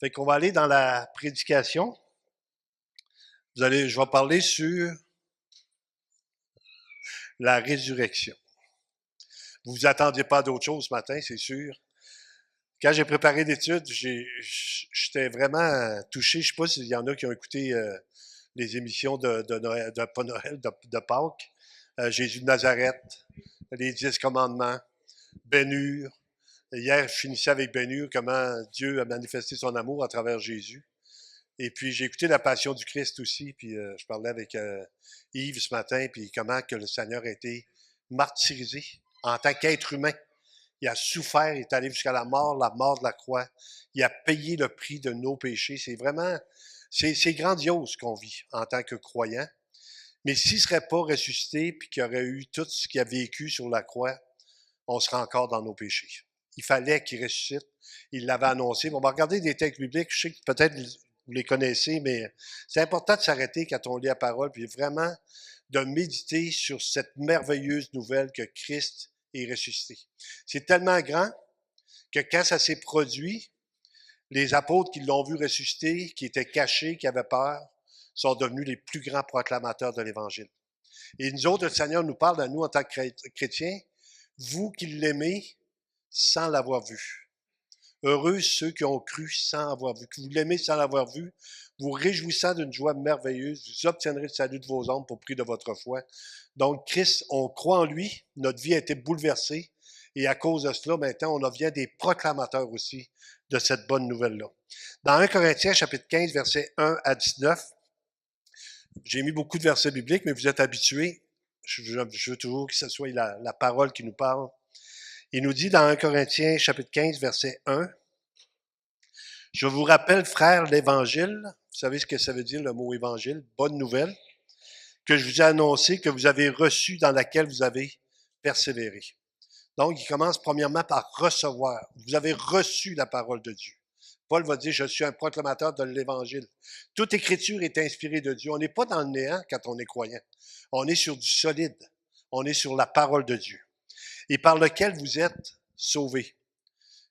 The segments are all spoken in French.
Fait qu'on va aller dans la prédication. Je vais parler sur la résurrection. Vous vous attendiez pas à d'autres choses ce matin, c'est sûr. Quand j'ai préparé l'étude, j'étais vraiment touché. Je sais pas s'il y en a qui ont écouté les émissions de Noël, pas Noël, de Pâques. Jésus de Nazareth, les 10 commandements, Ben-Hur. Hier, je finissais avec Ben-Hur, comment Dieu a manifesté son amour à travers Jésus. Et puis, j'ai écouté la Passion du Christ aussi, puis je parlais avec Yves ce matin, puis comment que le Seigneur a été martyrisé en tant qu'être humain. Il a souffert, il est allé jusqu'à la mort de la croix. Il a payé le prix de nos péchés. C'est vraiment, c'est grandiose qu'on vit en tant que croyant. Mais s'il ne serait pas ressuscité, puis qu'il aurait eu tout ce qu'il a vécu sur la croix, on serait encore dans nos péchés. Il fallait qu'il ressuscite. Il l'avait annoncé. On va regarder des textes bibliques. Je sais que peut-être vous les connaissez, mais c'est important de s'arrêter quand on lit la parole, puis vraiment de méditer sur cette merveilleuse nouvelle que Christ est ressuscité. C'est tellement grand que quand ça s'est produit, les apôtres qui l'ont vu ressusciter, qui étaient cachés, qui avaient peur, sont devenus les plus grands proclamateurs de l'Évangile. Et nous autres, le Seigneur nous parle à nous en tant que chrétiens, vous qui l'aimez sans l'avoir vu. Heureux ceux qui ont cru sans avoir vu. Que vous l'aimez sans l'avoir vu, vous réjouissant d'une joie merveilleuse, vous obtiendrez le salut de vos âmes pour prix de votre foi. Donc, Christ, on croit en lui, notre vie a été bouleversée, et à cause de cela, maintenant, on devient des proclamateurs aussi de cette bonne nouvelle-là. Dans 1 Corinthiens, chapitre 15, versets 1 à 19, j'ai mis beaucoup de versets bibliques, mais vous êtes habitués. Je veux toujours que ce soit la parole qui nous parle. Il nous dit dans 1 Corinthiens, chapitre 15, verset 1, « Je vous rappelle, frères, l'Évangile. » Vous savez ce que ça veut dire, le mot Évangile? Bonne nouvelle. « Que je vous ai annoncé, que vous avez reçu, dans laquelle vous avez persévéré. » Donc, il commence premièrement par recevoir. Vous avez reçu la parole de Dieu. Paul va dire, je suis un proclamateur de l'Évangile. Toute écriture est inspirée de Dieu. On n'est pas dans le néant quand on est croyant. On est sur du solide. On est sur la parole de Dieu. Et par lequel vous êtes sauvés.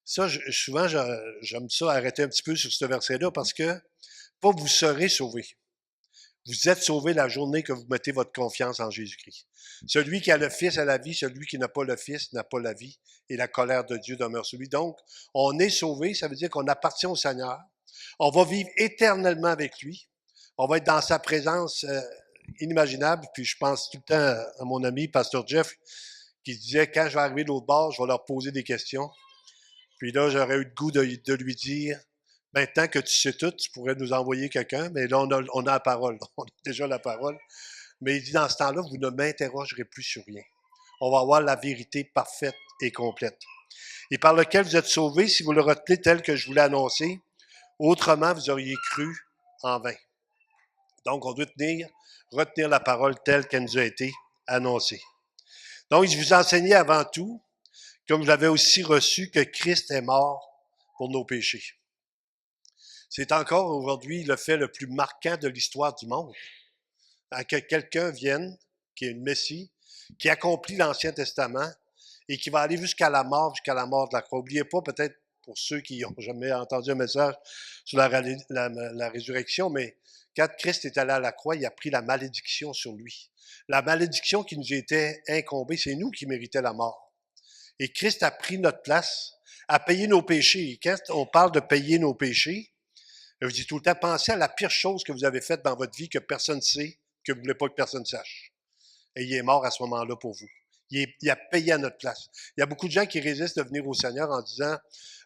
Ça, souvent, j'aime ça arrêter un petit peu sur ce verset-là parce que pas vous serez sauvés. Vous êtes sauvés la journée que vous mettez votre confiance en Jésus-Christ. Celui qui a le Fils a la vie, celui qui n'a pas le Fils n'a pas la vie, et la colère de Dieu demeure sur lui. Donc, on est sauvés, ça veut dire qu'on appartient au Seigneur. On va vivre éternellement avec lui. On va être dans sa présence inimaginable. Puis je pense tout le temps à mon ami, Pasteur Jeff, qui disait, quand je vais arriver de l'autre bord, je vais leur poser des questions. Puis là, j'aurais eu le goût de lui dire, maintenant que tu sais tout, tu pourrais nous envoyer quelqu'un, mais là, on a la parole. On a déjà la parole. Mais il dit, dans ce temps-là, vous ne m'interrogerez plus sur rien. On va avoir la vérité parfaite et complète. Et par lequel vous êtes sauvés, si vous le retenez tel que je vous l'ai annoncé, autrement, vous auriez cru en vain. Donc, on doit retenir la parole telle qu'elle nous a été annoncée. Donc, je vous enseignais avant tout, comme vous l'avez aussi reçu, que Christ est mort pour nos péchés. C'est encore aujourd'hui le fait le plus marquant de l'histoire du monde. Que quelqu'un vienne, qui est le Messie, qui accomplit l'Ancien Testament et qui va aller jusqu'à la mort de la croix. N'oubliez pas, peut-être pour ceux qui n'ont jamais entendu un message sur la résurrection, mais quand Christ est allé à la croix, il a pris la malédiction sur lui. La malédiction qui nous était incombée, c'est nous qui méritions la mort. Et Christ a pris notre place, a payé nos péchés. Et quand on parle de payer nos péchés, je dis tout le temps, pensez à la pire chose que vous avez faite dans votre vie que personne ne sait, que vous ne voulez pas que personne sache. Et il est mort à ce moment-là pour vous. Il a payé à notre place. Il y a beaucoup de gens qui résistent de venir au Seigneur en disant,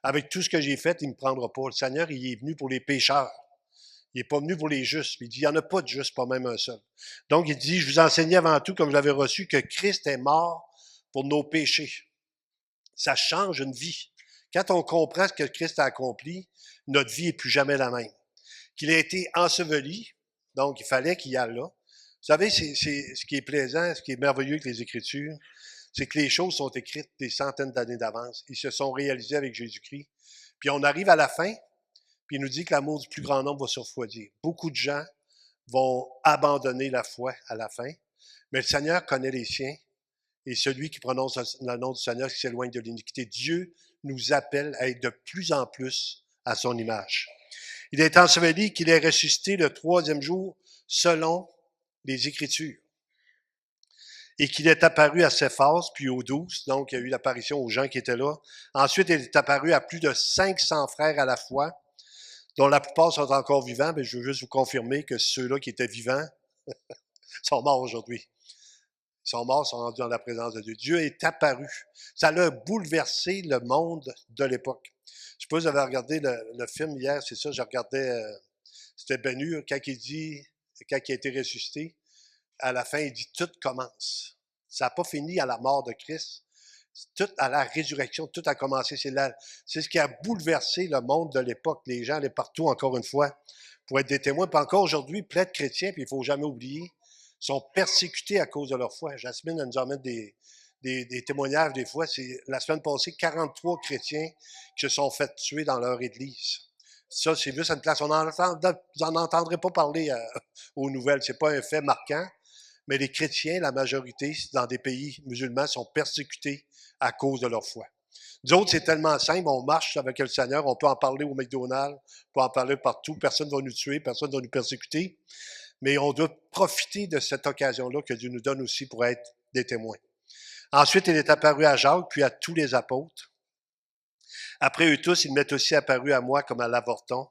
avec tout ce que j'ai fait, il ne me prendra pas. Le Seigneur, il est venu pour les pécheurs. Il n'est pas venu pour les justes. Il dit, il n'y en a pas de justes, pas même un seul. Donc, il dit, je vous enseignais avant tout, comme je l'avais reçu, que Christ est mort pour nos péchés. Ça change une vie. Quand on comprend ce que Christ a accompli, notre vie n'est plus jamais la même. Qu'il a été enseveli, donc il fallait qu'il y aille là. Vous savez, c'est ce qui est plaisant, ce qui est merveilleux avec les Écritures, c'est que les choses sont écrites des centaines d'années d'avance. Ils se sont réalisés avec Jésus-Christ. Puis on arrive à la fin, puis il nous dit que l'amour du plus grand nombre va se refroidir. Beaucoup de gens vont abandonner la foi à la fin, mais le Seigneur connaît les siens, et celui qui prononce le nom du Seigneur qui s'éloigne de l'iniquité. Dieu nous appelle à être de plus en plus à son image. Il est enseveli, qu'il est ressuscité le troisième jour selon les Écritures. Et qu'il est apparu à Céphas, puis aux 12, donc il y a eu l'apparition aux gens qui étaient là. Ensuite, il est apparu à plus de 500 frères à la fois, dont la plupart sont encore vivants, mais je veux juste vous confirmer que ceux-là qui étaient vivants sont morts aujourd'hui. Ils sont morts, sont rendus dans la présence de Dieu. Dieu est apparu. Ça a bouleversé le monde de l'époque. Je sais pas si vous avez regardé le film hier, c'est ça, je regardais, c'était Ben Hur, quand il a été ressuscité, à la fin, il dit « tout commence ». Ça n'a pas fini à la mort de Christ. Tout à la résurrection, tout a commencé. C'est ce qui a bouleversé le monde de l'époque. Les gens allaient partout, encore une fois, pour être des témoins. Puis encore aujourd'hui, plein de chrétiens, puis il ne faut jamais oublier, sont persécutés à cause de leur foi. Jasmine, elle nous emmène des témoignages des fois. C'est la semaine passée, 43 chrétiens qui se sont fait tuer dans leur église. Ça, c'est juste une place. Vous n'en entendrez pas parler aux nouvelles. C'est pas un fait marquant. Mais les chrétiens, la majorité, dans des pays musulmans, sont persécutés à cause de leur foi. Nous autres, c'est tellement simple, on marche avec le Seigneur, on peut en parler au McDonald's, on peut en parler partout, personne ne va nous tuer, personne ne va nous persécuter, mais on doit profiter de cette occasion-là que Dieu nous donne aussi pour être des témoins. Ensuite, il est apparu à Jacques, puis à tous les apôtres. Après eux tous, il m'est aussi apparu à moi comme à l'avorton.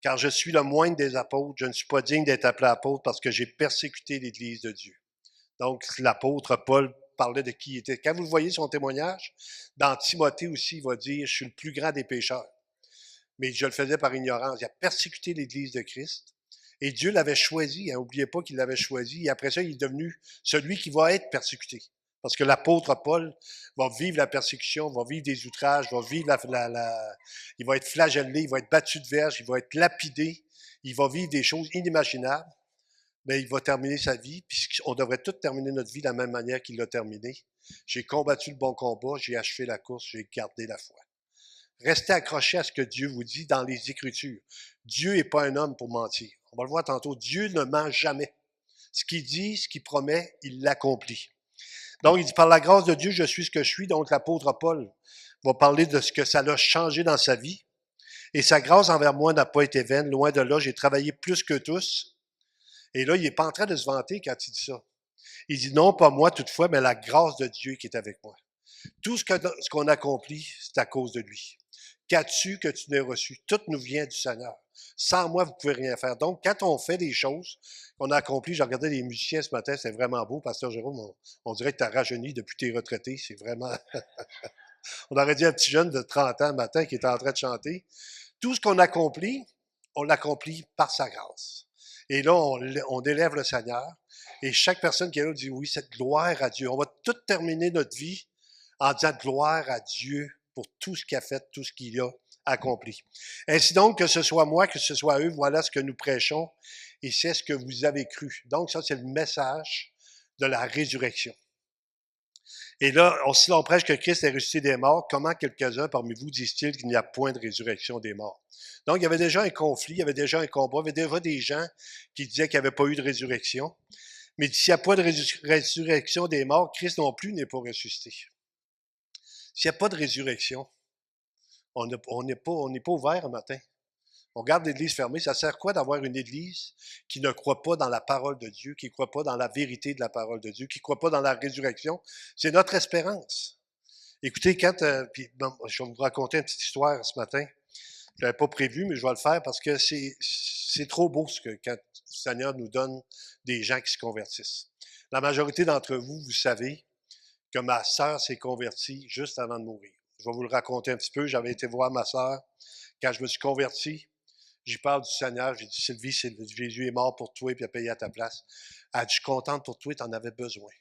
Car je suis le moindre des apôtres, je ne suis pas digne d'être appelé apôtre parce que j'ai persécuté l'Église de Dieu. Donc, l'apôtre Paul parlait de qui il était. Quand vous le voyez, son témoignage, dans Timothée aussi, il va dire « Je suis le plus grand des pécheurs ». Mais je le faisais par ignorance. Il a persécuté l'Église de Christ. Et Dieu l'avait choisi. N'oubliez pas qu'il l'avait choisi. Et après ça, il est devenu celui qui va être persécuté. Parce que l'apôtre Paul va vivre la persécution, va vivre des outrages, va vivre il va être flagellé, il va être battu de verge, il va être lapidé, il va vivre des choses inimaginables, mais il va terminer sa vie, puisqu'on devrait tous terminer notre vie de la même manière qu'il l'a terminé. J'ai combattu le bon combat, j'ai achevé la course, j'ai gardé la foi. Restez accrochés à ce que Dieu vous dit dans les Écritures. Dieu n'est pas un homme pour mentir. On va le voir tantôt. Dieu ne ment jamais. Ce qu'il dit, ce qu'il promet, il l'accomplit. Donc, il dit, par la grâce de Dieu, je suis ce que je suis. Donc, l'apôtre Paul va parler de ce que ça l'a changé dans sa vie. Et sa grâce envers moi n'a pas été vaine. Loin de là, j'ai travaillé plus que tous. Et là, il n'est pas en train de se vanter quand il dit ça. Il dit, non, pas moi toutefois, mais la grâce de Dieu qui est avec moi. Tout ce qu'on accomplit, c'est à cause de lui. Qu'as-tu que tu n'aies reçu? Tout nous vient du Seigneur. Sans moi, vous ne pouvez rien faire. Donc, quand on fait des choses qu'on a accomplies, j'ai regardé les musiciens ce matin, c'est vraiment beau. Pasteur Jérôme, on dirait que tu as rajeuni depuis tes retraités. C'est vraiment... on aurait dit un petit jeune de 30 ans le matin qui était en train de chanter. Tout ce qu'on accomplit, on l'accomplit par sa grâce. Et là, on élève le Seigneur. Et chaque personne qui est là dit oui, cette gloire à Dieu. On va tout terminer notre vie en disant gloire à Dieu pour tout ce qu'il a fait, tout ce qu'il a accompli. Ainsi donc, que ce soit moi, que ce soit eux, voilà ce que nous prêchons et c'est ce que vous avez cru. Donc, ça, c'est le message de la résurrection. Et là, si l'on prêche que Christ est ressuscité des morts, comment quelques-uns parmi vous disent-ils qu'il n'y a point de résurrection des morts? Donc, il y avait déjà un conflit, il y avait déjà un combat, il y avait déjà des gens qui disaient qu'il n'y avait pas eu de résurrection. Mais s'il n'y a pas de résurrection des morts, Christ non plus n'est pas ressuscité. S'il n'y a pas de résurrection, on n'est pas ouvert un matin. On garde l'église fermée. Ça sert quoi d'avoir une église qui ne croit pas dans la parole de Dieu, qui ne croit pas dans la vérité de la parole de Dieu, qui ne croit pas dans la résurrection? C'est notre espérance. Écoutez, je vais vous raconter une petite histoire ce matin. Je ne l'avais pas prévu, mais je vais le faire parce que c'est trop beau quand le Seigneur nous donne des gens qui se convertissent. La majorité d'entre vous, vous savez que ma sœur s'est convertie juste avant de mourir. Je vais vous le raconter un petit peu. J'avais été voir ma sœur quand je me suis converti. J'y parle du Seigneur. J'ai dit, Sylvie, Jésus est mort pour toi et puis il a payé à ta place. Elle dit, je suis contente pour toi, tu en avais besoin.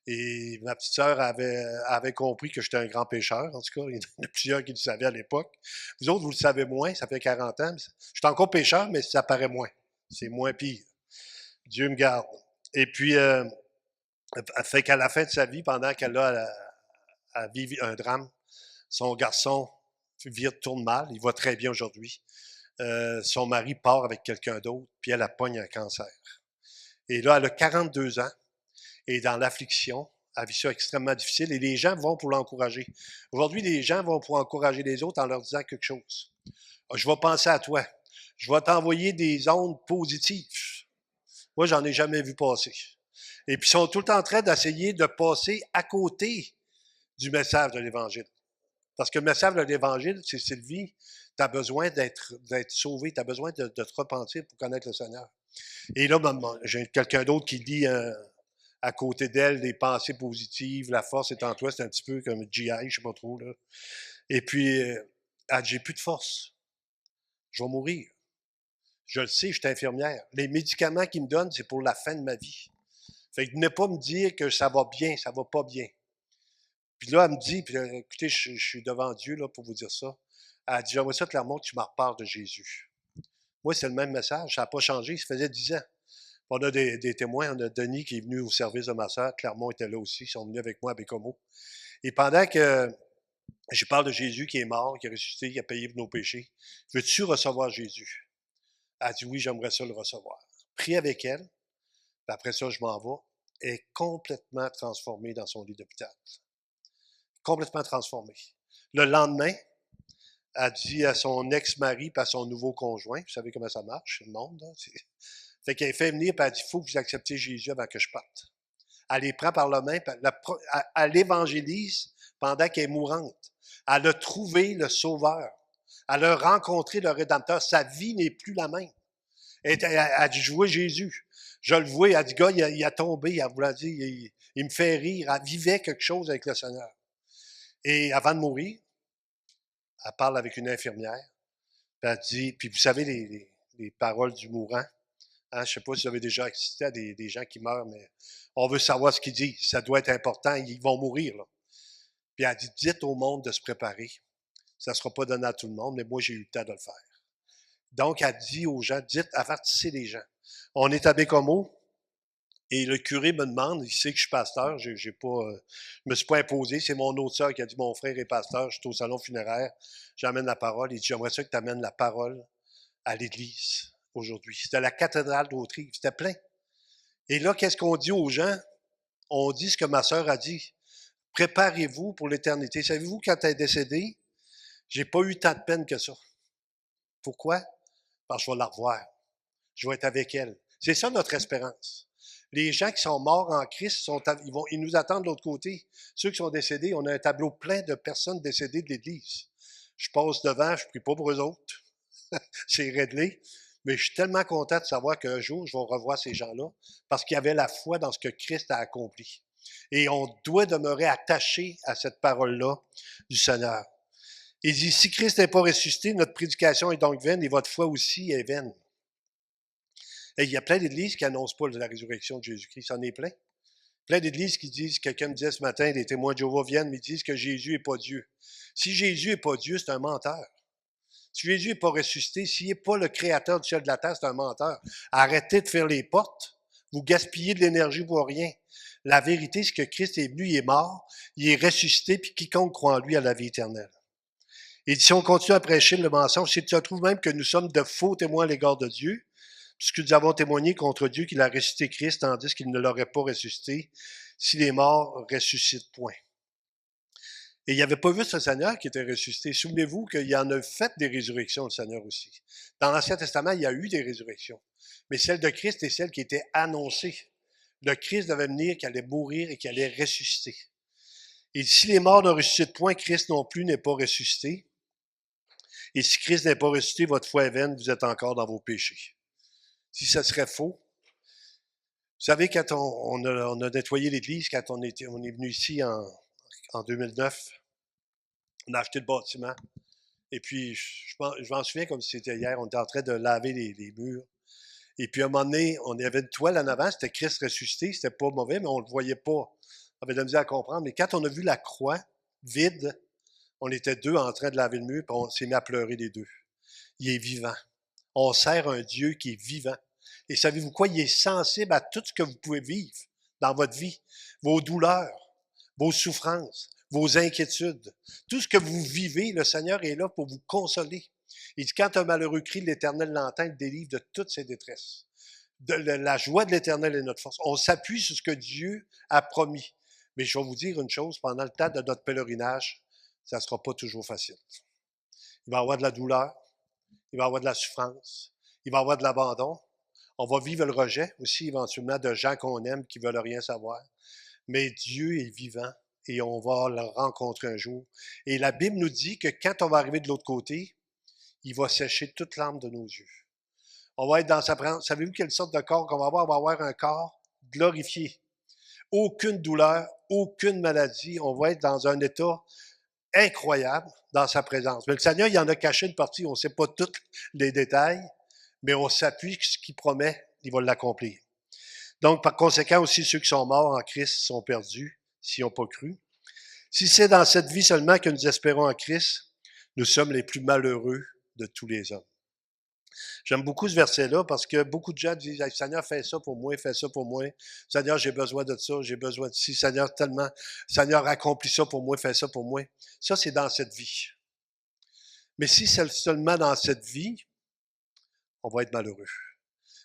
Et ma petite sœur avait compris que j'étais un grand pécheur. En tout cas, il y en a plusieurs qui le savaient à l'époque. Vous autres, vous le savez moins, ça fait 40 ans. Je suis encore pécheur, mais ça paraît moins. C'est moins pire. Dieu me garde. Et puis, fait qu'à la fin de sa vie, pendant qu'elle a vécu un drame, son garçon tourne mal, il va très bien aujourd'hui. Son mari part avec quelqu'un d'autre, puis elle pogne un cancer. Et là, elle a 42 ans, et dans l'affliction, a vu ça extrêmement difficile et les gens vont pour l'encourager. Aujourd'hui, les gens vont pour encourager les autres en leur disant quelque chose. Je vais penser à toi. Je vais t'envoyer des ondes positives. Moi, j'en ai jamais vu passer. Et puis, ils sont tout le temps en train d'essayer de passer à côté du message de l'Évangile. Parce que le message de l'Évangile, c'est Sylvie, tu as besoin d'être sauvé, tu as besoin de te repentir pour connaître le Seigneur. Et là, j'ai quelqu'un d'autre qui lit à côté d'elle des pensées positives, la force est en toi, c'est un petit peu comme GI, je sais pas trop. Là. Et puis, elle dit, j'ai plus de force, je vais mourir. Je le sais, je suis infirmière. Les médicaments qu'ils me donnent, c'est pour la fin de ma vie. Fait que venez pas me dire que ça va bien, ça va pas bien. Puis là, elle me dit, puis écoutez, je suis devant Dieu là, pour vous dire ça. Elle dit, j'aimerais ça clairement que tu me reparles de Jésus. Moi, c'est le même message, ça n'a pas changé, ça faisait 10 ans. On a des témoins, on a Denis qui est venu au service de ma sœur, Clermont était là aussi, ils sont venus avec moi à Bécomo. Et pendant que je parle de Jésus qui est mort, qui est ressuscité, qui a payé pour nos péchés, veux-tu recevoir Jésus? Elle a dit oui, j'aimerais ça le recevoir. Prie avec elle, puis après ça, je m'en vais. Elle est complètement transformée dans son lit d'hôpital. Complètement transformée. Le lendemain, elle dit à son ex-mari et à son nouveau conjoint, vous savez comment ça marche, le monde, hein? Fait qu'elle fait venir et elle dit, il faut que vous acceptiez Jésus avant que je parte. Elle les prend par la main, elle l'évangélise pendant qu'elle est mourante. Elle a trouvé le Sauveur. Elle a rencontré le Rédempteur. Sa vie n'est plus la même. Elle a dit, je vois Jésus. Je le vois. Elle a dit, gars, il a tombé. Elle vous l'a dit, il me fait rire. Elle vivait quelque chose avec le Seigneur. Et avant de mourir, elle parle avec une infirmière. Puis elle dit, puis vous savez les paroles du mourant. Hein, je ne sais pas si vous avez déjà assisté à des gens qui meurent, mais on veut savoir ce qu'ils disent. Ça doit être important. Ils vont mourir. Là. Puis elle dit, dites au monde de se préparer. Ça ne sera pas donné à tout le monde, mais moi, j'ai eu le temps de le faire. Donc, elle dit aux gens, dites, avertissez les gens. On est à Bécomo et le curé me demande, il sait que je suis pasteur, je me suis pas imposé, c'est mon autre sœur qui a dit, mon frère est pasteur, je suis au salon funéraire, j'amène la parole. Il dit, j'aimerais ça que tu amènes la parole à l'église aujourd'hui. C'était la cathédrale d'Autrive, c'était plein. Et là, qu'est-ce qu'on dit aux gens? On dit ce que ma sœur a dit. Préparez-vous pour l'éternité. Savez-vous, quand elle est décédée, j'ai pas eu tant de peine que ça. Pourquoi? Parce que je vais la revoir. Je vais être avec elle. C'est ça notre espérance. Les gens qui sont morts en Christ, ils nous attendent de l'autre côté. Ceux qui sont décédés, on a un tableau plein de personnes décédées de l'Église. Je passe devant, je ne prie pas pour eux autres. C'est réglé. Mais je suis tellement content de savoir qu'un jour, je vais revoir ces gens-là parce qu'il y avait la foi dans ce que Christ a accompli. Et on doit demeurer attaché à cette parole-là du Seigneur. Il dit, si Christ n'est pas ressuscité, notre prédication est donc vaine et votre foi aussi est vaine. Et il y a plein d'églises qui n'annoncent pas la résurrection de Jésus-Christ. Ça en est plein. Plein d'églises qui disent, quelqu'un me disait ce matin, les témoins de Jéhovah viennent, mais ils disent que Jésus n'est pas Dieu. Si Jésus n'est pas Dieu, c'est un menteur. Si Jésus n'est pas ressuscité, s'il n'est pas le créateur du ciel et de la terre, c'est un menteur. Arrêtez de faire les portes. Vous gaspillez de l'énergie pour rien. La vérité, c'est que Christ est venu, il est mort, il est ressuscité, puis quiconque croit en lui a la vie éternelle. Et si on continue à prêcher le mensonge, si tu trouves même que nous sommes de faux témoins à l'égard de Dieu, puisque nous avons témoigné contre Dieu qu'il a ressuscité Christ, tandis qu'il ne l'aurait pas ressuscité, s'il est mort, ressuscite point. Et il n'y avait pas vu ce Seigneur qui était ressuscité. Souvenez-vous qu'il y en a fait des résurrections, le Seigneur aussi. Dans l'Ancien Testament, il y a eu des résurrections. Mais celle de Christ est celle qui était annoncée. Le Christ devait venir, qu'il allait mourir et qu'il allait ressusciter. Et si les morts ne ressuscitent point, Christ non plus n'est pas ressuscité. Et si Christ n'est pas ressuscité, votre foi est vaine, vous êtes encore dans vos péchés. Si ça serait faux, vous savez, quand on a nettoyé l'Église, quand on est venu ici en 2009, on a acheté le bâtiment. Et puis, je m'en souviens comme si c'était hier, on était en train de laver les murs. Et puis, à un moment donné, on avait une toile en avant, c'était Christ ressuscité, c'était pas mauvais, mais on ne le voyait pas. On avait de la misère à comprendre. Mais quand on a vu la croix vide, on était deux en train de laver le mur, puis on s'est mis à pleurer les deux. Il est vivant. On sert un Dieu qui est vivant. Et savez-vous quoi? Il est sensible à tout ce que vous pouvez vivre dans votre vie. Vos douleurs, vos souffrances, vos inquiétudes. Tout ce que vous vivez, le Seigneur est là pour vous consoler. Il dit, quand un malheureux crie, l'Éternel l'entend, il délivre de toutes ses détresses. La joie de l'Éternel est notre force. On s'appuie sur ce que Dieu a promis. Mais je vais vous dire une chose, pendant le temps de notre pèlerinage, ça ne sera pas toujours facile. Il va y avoir de la douleur, il va y avoir de la souffrance, il va y avoir de l'abandon. On va vivre le rejet aussi éventuellement de gens qu'on aime qui ne veulent rien savoir. Mais Dieu est vivant et on va le rencontrer un jour. Et la Bible nous dit que quand on va arriver de l'autre côté, il va sécher toute l'âme de nos yeux. On va être dans sa présence. Savez-vous quelle sorte de corps qu'on va avoir? On va avoir un corps glorifié. Aucune douleur, aucune maladie. On va être dans un état incroyable dans sa présence. Mais le Seigneur, il en a caché une partie. On ne sait pas tous les détails, mais on s'appuie sur ce qu'il promet, il va l'accomplir. Donc, par conséquent, aussi, ceux qui sont morts en Christ sont perdus s'ils n'ont pas cru. Si c'est dans cette vie seulement que nous espérons en Christ, nous sommes les plus malheureux de tous les hommes. J'aime beaucoup ce verset-là parce que beaucoup de gens disent hey, « Seigneur, fais ça pour moi, fais ça pour moi. Seigneur, j'ai besoin de ça, j'ai besoin de ci. Seigneur, tellement. Seigneur, accomplis ça pour moi, fais ça pour moi. » Ça, c'est dans cette vie. Mais si c'est seulement dans cette vie, on va être malheureux.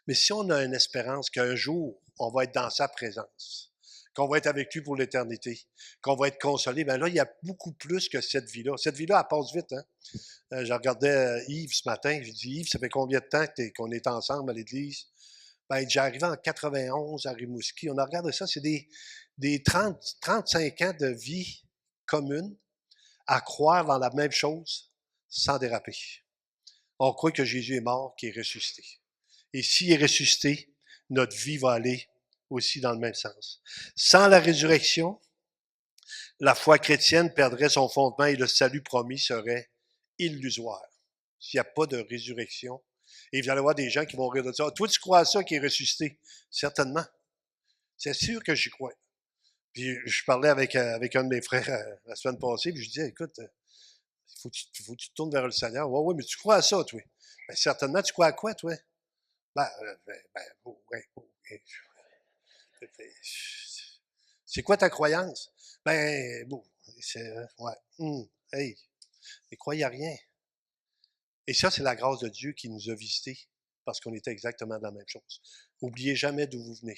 Mais si on a une espérance qu'un jour, on va être dans sa présence, qu'on va être avec lui pour l'éternité, qu'on va être consolé, bien là, il y a beaucoup plus que cette vie-là. Cette vie-là, elle passe vite, hein? Je regardais Yves ce matin, je dis Yves, ça fait combien de temps qu'on est ensemble à l'église? Ben, j'ai arrivé en 91 à Rimouski. On a regardé ça, c'est des 35 ans de vie commune à croire dans la même chose sans déraper. On croit que Jésus est mort, qu'il est ressuscité. Et s'il est ressuscité, notre vie va aller aussi dans le même sens. Sans la résurrection, la foi chrétienne perdrait son fondement et le salut promis serait illusoire. S'il n'y a pas de résurrection, et vous allez voir des gens qui vont rire de ça. Toi, tu crois à ça qui est ressuscité? Certainement. C'est sûr que j'y crois. Puis je parlais avec un de mes frères la semaine passée, puis je disais, écoute, il faut que tu te tournes vers le Seigneur. Oui, mais tu crois à ça, toi? Ben, certainement, tu crois à quoi, toi? C'est quoi ta croyance? Hey, ne croyez à rien. Et ça, c'est la grâce de Dieu qui nous a visités parce qu'on était exactement dans la même chose. Oubliez jamais d'où vous venez.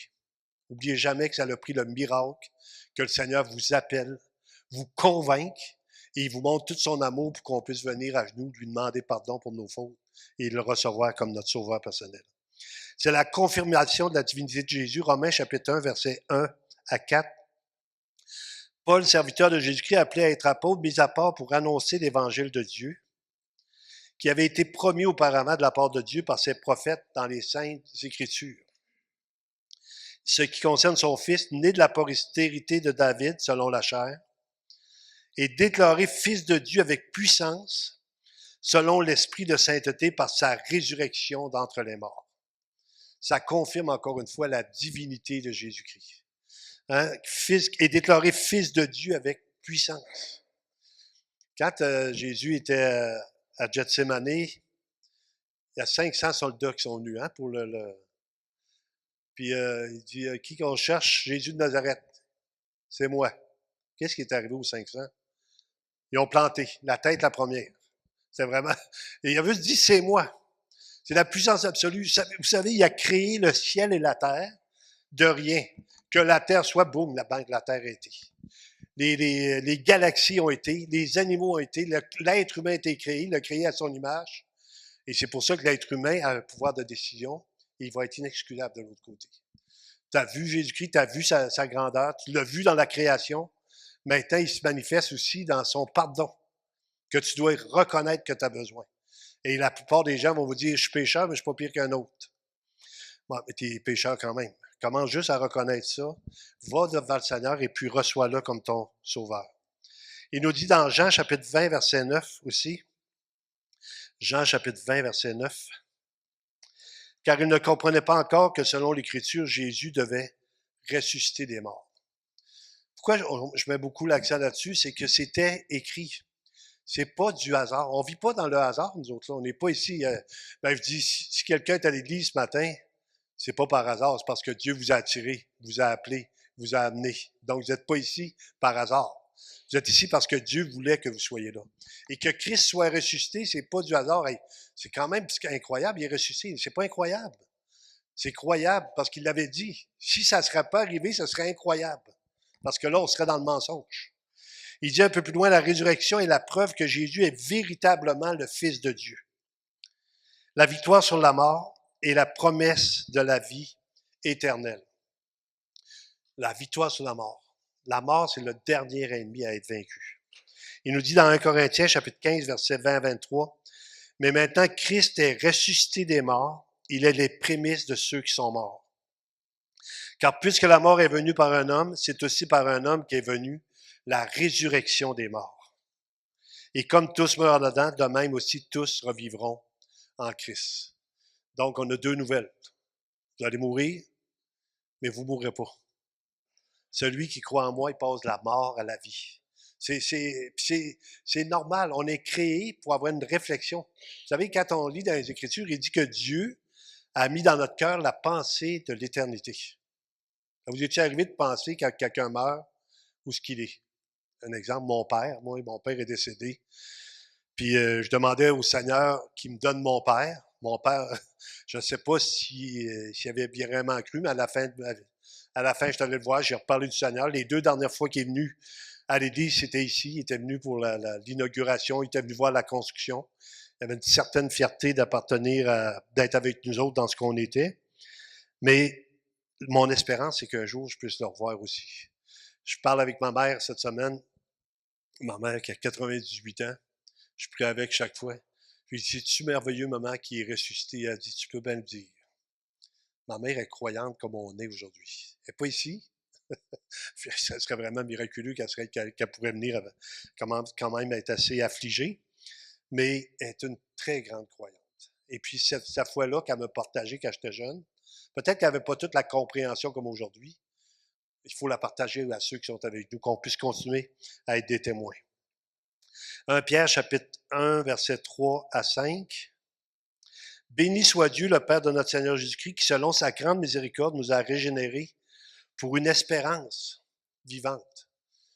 Oubliez jamais que ça a pris le miracle, que le Seigneur vous appelle, vous convainc et il vous montre tout son amour pour qu'on puisse venir à genoux, lui demander pardon pour nos fautes et le recevoir comme notre sauveur personnel. C'est la confirmation de la divinité de Jésus, Romains chapitre 1, versets 1 à 4. Paul, serviteur de Jésus-Christ, appelé à être apôtre, mis à part pour annoncer l'évangile de Dieu, qui avait été promis auparavant de la part de Dieu par ses prophètes dans les Saintes Écritures. Ce qui concerne son fils, né de la postérité de David, selon la chair, et déclaré fils de Dieu avec puissance, selon l'esprit de sainteté par sa résurrection d'entre les morts. Ça confirme encore une fois la divinité de Jésus-Christ. Hein? Est déclaré fils de Dieu avec puissance. Quand Jésus était à Gethsémane, il y a 500 soldats qui sont venus pour Puis il dit, qui qu'on cherche? Jésus de Nazareth. C'est moi. Qu'est-ce qui est arrivé aux 500? Ils ont planté, la tête la première. C'est vraiment... Et il a juste dit, c'est moi. C'est la puissance absolue. Vous savez, il a créé le ciel et la terre de rien. Que la terre soit, boum, la terre a été. Les galaxies ont été, les animaux ont été, l'être humain a été créé, il l'a créé à son image. Et c'est pour ça que l'être humain a un pouvoir de décision et il va être inexcusable de l'autre côté. Tu as vu Jésus-Christ, tu as vu sa grandeur, tu l'as vu dans la création. Maintenant, il se manifeste aussi dans son pardon, que tu dois reconnaître que tu as besoin. Et la plupart des gens vont vous dire, je suis pécheur, mais je ne suis pas pire qu'un autre. Bon, mais tu es pécheur quand même. Commence juste à reconnaître ça. Va devant le Seigneur et puis reçois-le comme ton sauveur. Il nous dit dans Jean chapitre 20, verset 9 aussi. Jean chapitre 20, verset 9. Car il ne comprenait pas encore que selon l'Écriture, Jésus devait ressusciter des morts. Pourquoi je mets beaucoup l'accent là-dessus? C'est que c'était écrit. C'est pas du hasard. On vit pas dans le hasard, nous autres. Là. On n'est pas ici. Je dis, si quelqu'un est à l'église ce matin, c'est pas par hasard, c'est parce que Dieu vous a attiré, vous a appelé, vous a amené. Donc, vous n'êtes pas ici par hasard. Vous êtes ici parce que Dieu voulait que vous soyez là. Et que Christ soit ressuscité, c'est pas du hasard. Hey, c'est quand même incroyable, il est ressuscité. C'est pas incroyable. C'est croyable parce qu'il l'avait dit. Si ça ne serait pas arrivé, ce serait incroyable. parce que là, on serait dans le mensonge. Il dit un peu plus loin, la résurrection est la preuve que Jésus est véritablement le Fils de Dieu. La victoire sur la mort est la promesse de la vie éternelle. La victoire sur la mort. La mort, c'est le dernier ennemi à être vaincu. Il nous dit dans 1 Corinthiens, chapitre 15, versets 20 à 23, « Mais maintenant, Christ est ressuscité des morts, il est les prémices de ceux qui sont morts. Car puisque la mort est venue par un homme, c'est aussi par un homme qu'est venue la résurrection des morts. Et comme tous meurent dedans, de même aussi tous revivront en Christ. » Donc, on a deux nouvelles. Vous allez mourir, mais vous ne mourrez pas. Celui qui croit en moi, il passe de la mort à la vie. C'est normal. On est créé pour avoir une réflexion. Vous savez, quand on lit dans les Écritures, il dit que Dieu a mis dans notre cœur la pensée de l'éternité. Ça vous est-il arrivé de penser quand quelqu'un meurt, où est-ce qu'il est? Un exemple, mon père. Moi, mon père est décédé. Puis je demandais au Seigneur qu'il me donne mon père. Mon père, je ne sais pas s'il avait bien vraiment cru, mais à la fin, je suis allé le voir, j'ai reparlé du Seigneur. Les 2 dernières fois qu'il est venu à l'église, c'était ici. Il était venu pour l'inauguration, il était venu voir la construction. Il avait une certaine fierté d'appartenir, d'être avec nous autres dans ce qu'on était. Mais mon espérance, c'est qu'un jour, je puisse le revoir aussi. Je parle avec ma mère cette semaine. Ma mère qui a 98 ans. Je suis pris avec chaque fois. Puis c'est-tu merveilleux, maman, qui est ressuscité? Elle a dit, tu peux bien le dire. Ma mère est croyante comme on est aujourd'hui. Elle n'est pas ici. Ça serait vraiment miraculeux qu'elle pourrait venir quand même être assez affligée. Mais elle est une très grande croyante. Et puis cette foi-là qu'elle m'a partagée quand j'étais jeune, peut-être qu'elle n'avait pas toute la compréhension comme aujourd'hui. Il faut la partager à ceux qui sont avec nous, qu'on puisse continuer à être des témoins. 1 Pierre, chapitre 1, versets 3 à 5. « Béni soit Dieu, le Père de notre Seigneur Jésus-Christ, qui, selon sa grande miséricorde, nous a régénérés pour une espérance vivante. »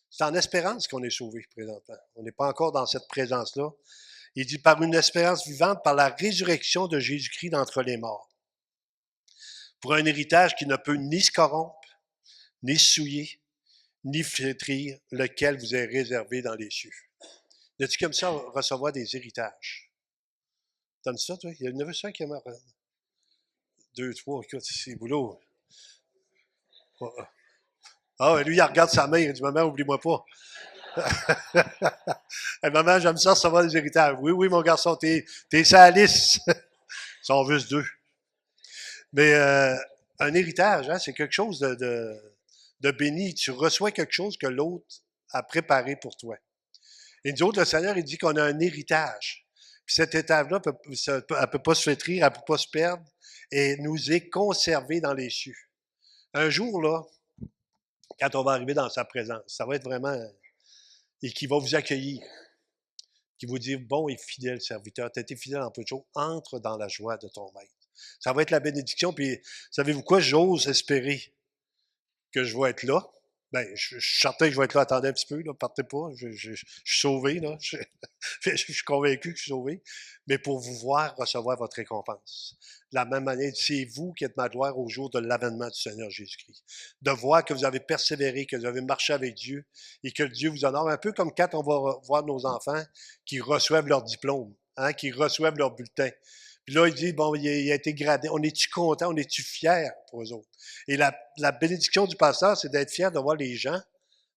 C'est en espérance qu'on est sauvés présentement. On n'est pas encore dans cette présence-là. Il dit « par une espérance vivante, par la résurrection de Jésus-Christ d'entre les morts, pour un héritage qui ne peut ni se corrompre, ni se souiller, ni flétrir, lequel vous est réservé dans les cieux. » As-tu comme ça recevoir des héritages? T'aimes ça, toi? Il y en avait ça qui aimait. 2, 3, écoute, c'est boulot. Ah, lui, il regarde sa mère, il dit, maman, oublie-moi pas. Hey, maman, j'aime ça recevoir des héritages. Oui, oui, mon garçon, t'es sa liste. Ils sont juste 2. Mais un héritage, hein, c'est quelque chose de béni. Tu reçois quelque chose que l'autre a préparé pour toi. Et nous autres, le Seigneur, il dit qu'on a un héritage. Puis cet héritage-là, elle ne peut pas se flétrir, elle ne peut pas se perdre, et nous est conservé dans les cieux. Un jour, là, quand on va arriver dans sa présence, ça va être vraiment... Et qui va vous accueillir, qui va vous dire, bon et fidèle serviteur, tu as été fidèle en peu de choses, entre dans la joie de ton maître. Ça va être la bénédiction, puis savez-vous quoi, j'ose espérer que je vais être là. Ben, je suis certain que je vais être là. Attendez un petit peu, là, partez pas. Je suis sauvé, là. Je suis convaincu que je suis sauvé. Mais pour vous voir recevoir votre récompense. De la même manière, c'est vous qui êtes ma gloire au jour de l'avènement du Seigneur Jésus-Christ. De voir que vous avez persévéré, que vous avez marché avec Dieu et que Dieu vous honore. Un peu comme quand on va voir nos enfants qui reçoivent leur diplôme, hein, qui reçoivent leur bulletin. Puis là, il dit, bon, il a été gradé. On est-tu content? On est-tu fiers pour eux autres? Et la bénédiction du pasteur, c'est d'être fier de voir les gens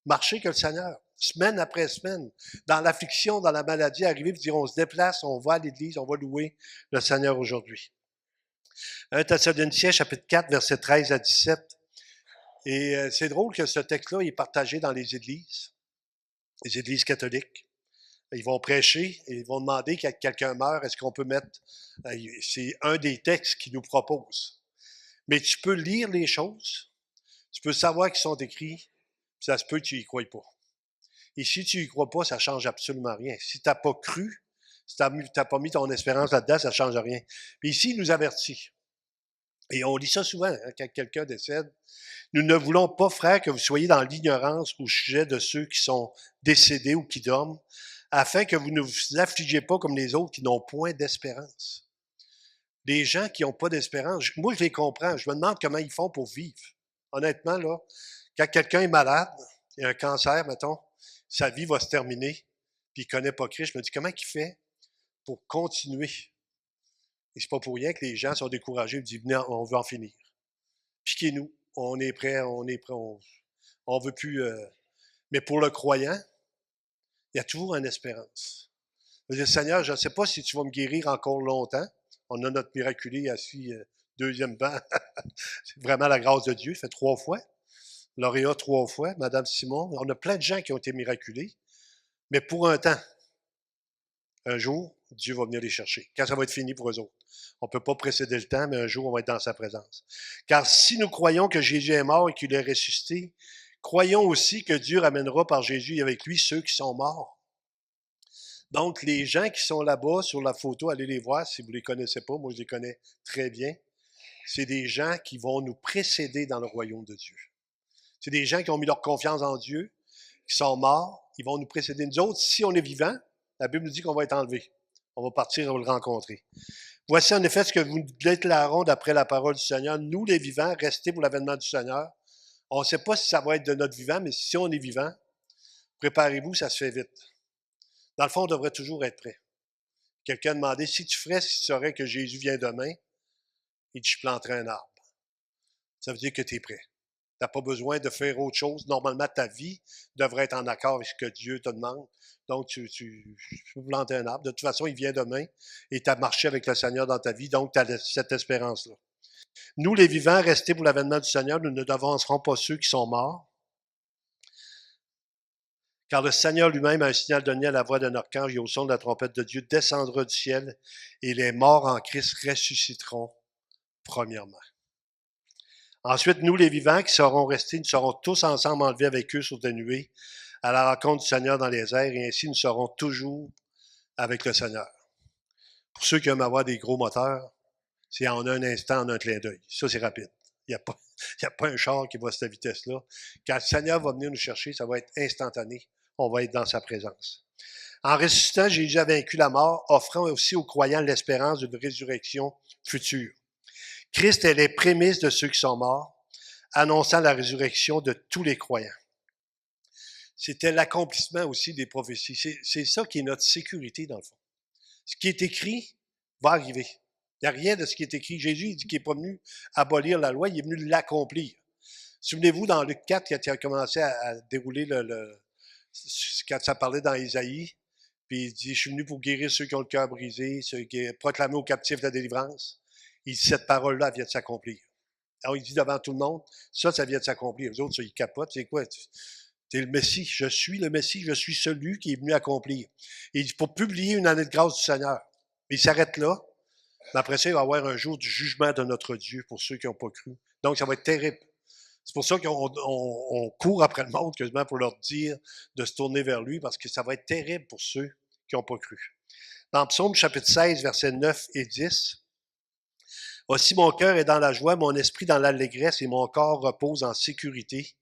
marcher que le Seigneur, semaine après semaine, dans l'affliction, dans la maladie, arriver et dire, on se déplace, on va à l'église, on va louer le Seigneur aujourd'hui. 1 Thessaloniciens, chapitre 4, versets 13 à 17. Et c'est drôle que ce texte-là est partagé dans les églises catholiques. Ils vont prêcher et ils vont demander quand quelqu'un meurt, est-ce qu'on peut mettre... C'est un des textes qu'ils nous proposent. Mais tu peux lire les choses, tu peux savoir qu'ils sont écrits, puis ça se peut que tu n'y crois pas. Et si tu n'y crois pas, ça ne change absolument rien. Si tu n'as pas cru, si tu n'as pas mis ton espérance là-dedans, ça ne change rien. Puis ici, il nous avertit. Et on lit ça souvent, hein, quand quelqu'un décède. Nous ne voulons pas, frères, que vous soyez dans l'ignorance au sujet de ceux qui sont décédés ou qui dorment, afin que vous ne vous affligez pas comme les autres qui n'ont point d'espérance. Les gens qui n'ont pas d'espérance, moi je les comprends, je me demande comment ils font pour vivre. Honnêtement, là, quand quelqu'un est malade, il y a un cancer, mettons, sa vie va se terminer, puis il ne connaît pas Christ. Je me dis, comment il fait pour continuer? Et c'est pas pour rien que les gens sont découragés, ils disent, venez, on veut en finir. Piquez-nous, on est prêt, on veut plus. Mais pour le croyant, il y a toujours une espérance. Je dis, Seigneur, je ne sais pas si tu vas me guérir encore longtemps. On a notre miraculé assis deuxième banc. C'est vraiment la grâce de Dieu. Il fait 3 fois. Lauréat 3 fois. Madame Simon. On a plein de gens qui ont été miraculés. Mais pour un temps, un jour, Dieu va venir les chercher. Quand ça va être fini pour eux autres. On ne peut pas précéder le temps, mais un jour, on va être dans sa présence. Car si nous croyons que Jésus est mort et qu'il est ressuscité, croyons aussi que Dieu ramènera par Jésus avec lui ceux qui sont morts. Donc, les gens qui sont là-bas sur la photo, allez les voir si vous ne les connaissez pas. Moi, je les connais très bien. C'est des gens qui vont nous précéder dans le royaume de Dieu. C'est des gens qui ont mis leur confiance en Dieu, qui sont morts. Ils vont nous précéder. Nous autres, si on est vivants, la Bible nous dit qu'on va être enlevés. On va partir et le rencontrer. Voici en effet ce que vous déclarons d'après la parole du Seigneur. Nous, les vivants, restez pour l'avènement du Seigneur. On ne sait pas si ça va être de notre vivant, mais si on est vivant, préparez-vous, ça se fait vite. Dans le fond, on devrait toujours être prêt. Quelqu'un a demandé, si tu ferais, si tu saurais que Jésus vient demain, il dit, je planterai un arbre. Ça veut dire que tu es prêt. Tu n'as pas besoin de faire autre chose. Normalement, ta vie devrait être en accord avec ce que Dieu te demande. Donc, tu peux planter un arbre. De toute façon, il vient demain et tu as marché avec le Seigneur dans ta vie. Donc, tu as cette espérance-là. Nous, les vivants, restés pour l'avènement du Seigneur, nous ne devancerons pas ceux qui sont morts. Car le Seigneur lui-même a un signal donné à la voix d'un archange et au son de la trompette de Dieu descendra du ciel et les morts en Christ ressusciteront premièrement. Ensuite, nous, les vivants qui seront restés, nous serons tous ensemble enlevés avec eux sur des nuées à la rencontre du Seigneur dans les airs et ainsi nous serons toujours avec le Seigneur. Pour ceux qui aiment avoir des gros moteurs, c'est en un instant, en un clin d'œil. Ça, c'est rapide. Il n'y a pas un char qui va à cette vitesse-là. Quand le Seigneur va venir nous chercher, ça va être instantané. On va être dans sa présence. En ressuscitant, Jésus a vaincu la mort, offrant aussi aux croyants l'espérance d'une résurrection future. Christ est les prémices de ceux qui sont morts, annonçant la résurrection de tous les croyants. C'était l'accomplissement aussi des prophéties. C'est ça qui est notre sécurité, dans le fond. Ce qui est écrit va arriver. Il n'y a rien de ce qui est écrit. Jésus, il dit qu'il n'est pas venu abolir la loi, il est venu l'accomplir. Souvenez-vous, dans Luc 4, quand il a commencé à dérouler quand ça parlait dans Isaïe, puis il dit, je suis venu pour guérir ceux qui ont le cœur brisé, proclamer aux captifs la délivrance. Il dit, cette parole-là vient de s'accomplir. Alors, il dit devant tout le monde, ça vient de s'accomplir. Les autres, ça, ils capotent. C'est quoi? T'es le Messie. Je suis le Messie. Je suis celui qui est venu accomplir. Et il dit, pour publier une année de grâce du Seigneur. Il s'arrête là. Mais après ça, il va y avoir un jour du jugement de notre Dieu pour ceux qui n'ont pas cru. Donc, ça va être terrible. C'est pour ça qu'on court après le monde quasiment pour leur dire de se tourner vers lui parce que ça va être terrible pour ceux qui n'ont pas cru. Dans Psaume chapitre 16, versets 9 et 10, « Aussi mon cœur est dans la joie, mon esprit dans l'allégresse et mon corps repose en sécurité,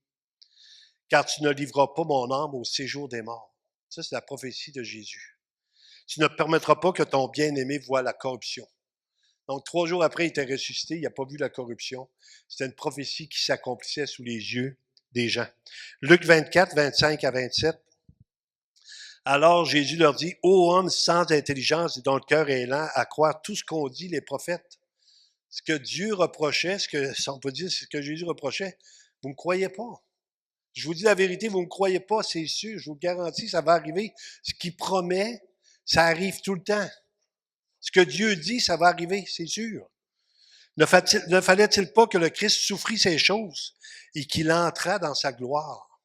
car tu ne livreras pas mon âme au séjour des morts. » Ça, c'est la prophétie de Jésus. « Tu ne permettras pas que ton bien-aimé voie la corruption. » Donc, 3 jours après, il était ressuscité, il n'a pas vu la corruption. C'était une prophétie qui s'accomplissait sous les yeux des gens. Luc 24, 25 à 27. Alors Jésus leur dit, « Ô homme sans intelligence et dont le cœur est lent à croire tout ce qu'ont dit les prophètes. » Ce que Dieu reprochait, on peut dire, ce que Jésus reprochait, vous ne me croyez pas. Je vous dis la vérité, vous ne me croyez pas, c'est sûr, je vous le garantis, ça va arriver. Ce qu'il promet, ça arrive tout le temps. Ce que Dieu dit, ça va arriver, c'est sûr. Ne fallait-il pas que le Christ souffrit ces choses et qu'il entrât dans sa gloire?